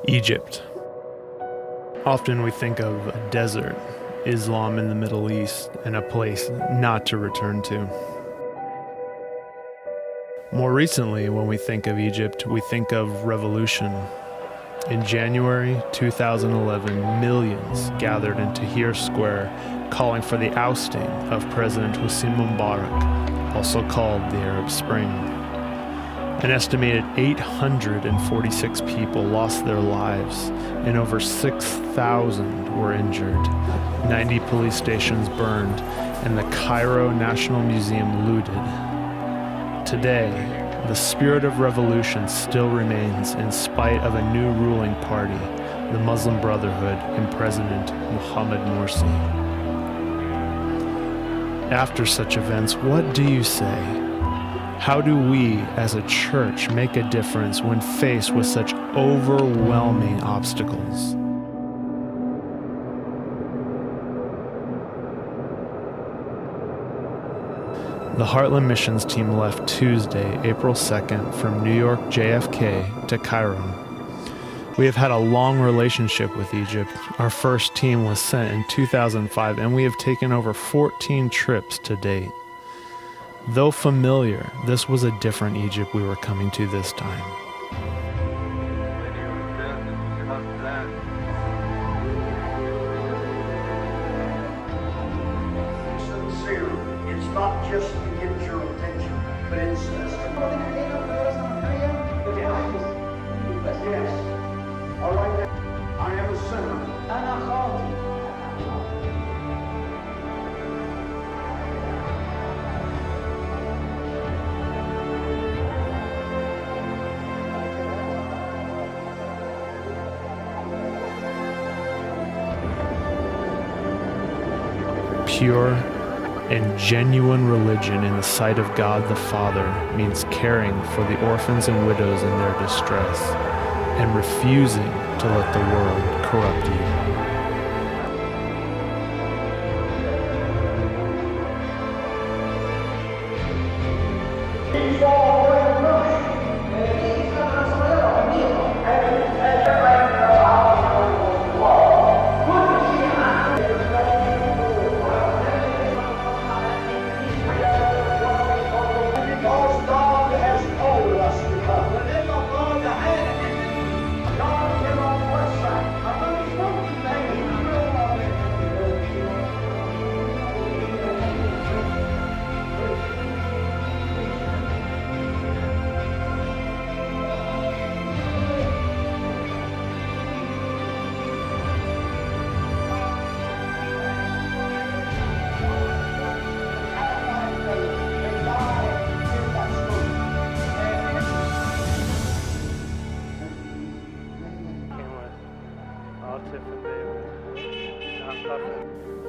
Egypt. Often we think of a desert, Islam in the Middle East, and a place not to return to. More recently, when we think of Egypt, we think of revolution. In January 2011, millions gathered in Tahrir Square calling for the ousting of President Hosni Mubarak, also called the Arab Spring. An estimated 846 people lost their lives and over 6,000 were injured. 90 police stations burned and the Cairo National Museum looted. Today, the spirit of revolution still remains in spite of a new ruling party, the Muslim Brotherhood and President Mohamed Morsi. After such events, what do you say? How do we as a church make a difference when faced with such overwhelming obstacles? The Heartland Missions team left Tuesday, April 2nd, from New York JFK to Cairo. We have had a long relationship with Egypt. Our first team was sent in 2005, and we have taken over 14 trips to date. Though familiar, this was a different Egypt we were coming to this time. Sincere. It's not just to get your attention, but it's yes. All right. I am a sinner. Pure and genuine religion in the sight of God the Father means caring for the orphans and widows in their distress and refusing to let the world corrupt you.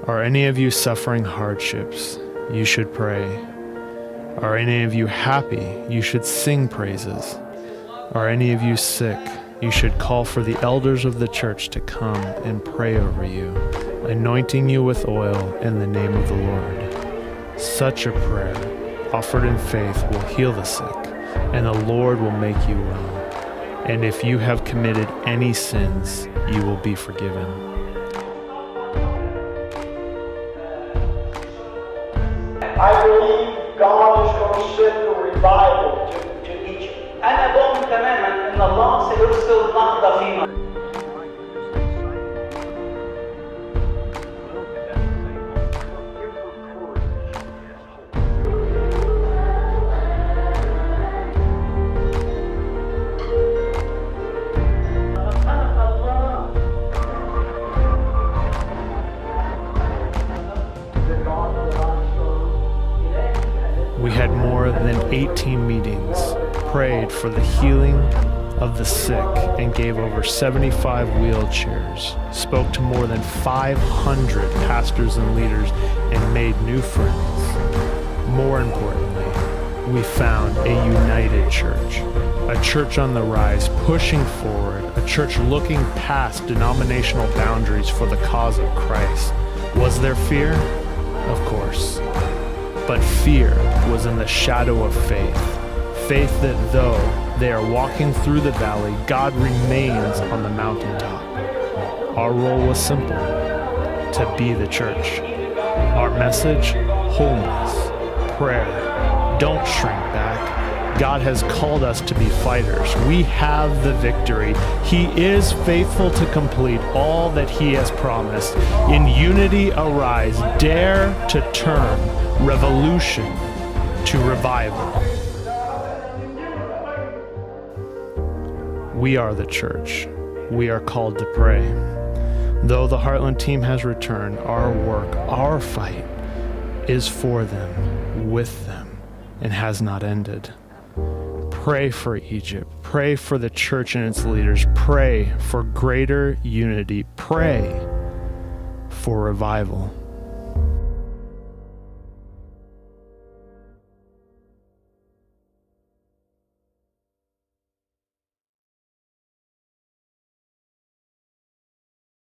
Are any of you suffering hardships? You should pray. Are any of you happy? You should sing praises. Are any of you sick? You should call for the elders of the church to come and pray over you, anointing you with oil in the name of the Lord. Such a prayer, offered in faith, will heal the sick, and the Lord will make you well. And if you have committed any sins, you will be forgiven. I believe God is going to send a revival to Egypt. أنا بؤمن تماما إن الله سيرسل نهضة في مصر. We had more than 18 meetings, prayed for the healing of the sick, and gave over 75 wheelchairs, spoke to more than 500 pastors and leaders, and made new friends. More importantly, we found a united church, a church on the rise, pushing forward, a church looking past denominational boundaries for the cause of Christ. Was there fear? Of course. But fear was in the shadow of faith. Faith that though they are walking through the valley, God remains on the mountaintop. Our role was simple: to be the church. Our message: wholeness, prayer. Don't shrink back. God has called us to be fighters. We have the victory. He is faithful to complete all that He has promised. In unity arise, dare to turn revolution to revival. We are the church. We are called to pray. Though the Heartland team has returned, our work, our fight is for them, with them, and has not ended. Pray for Egypt. Pray for the church and its leaders. Pray for greater unity. Pray for revival.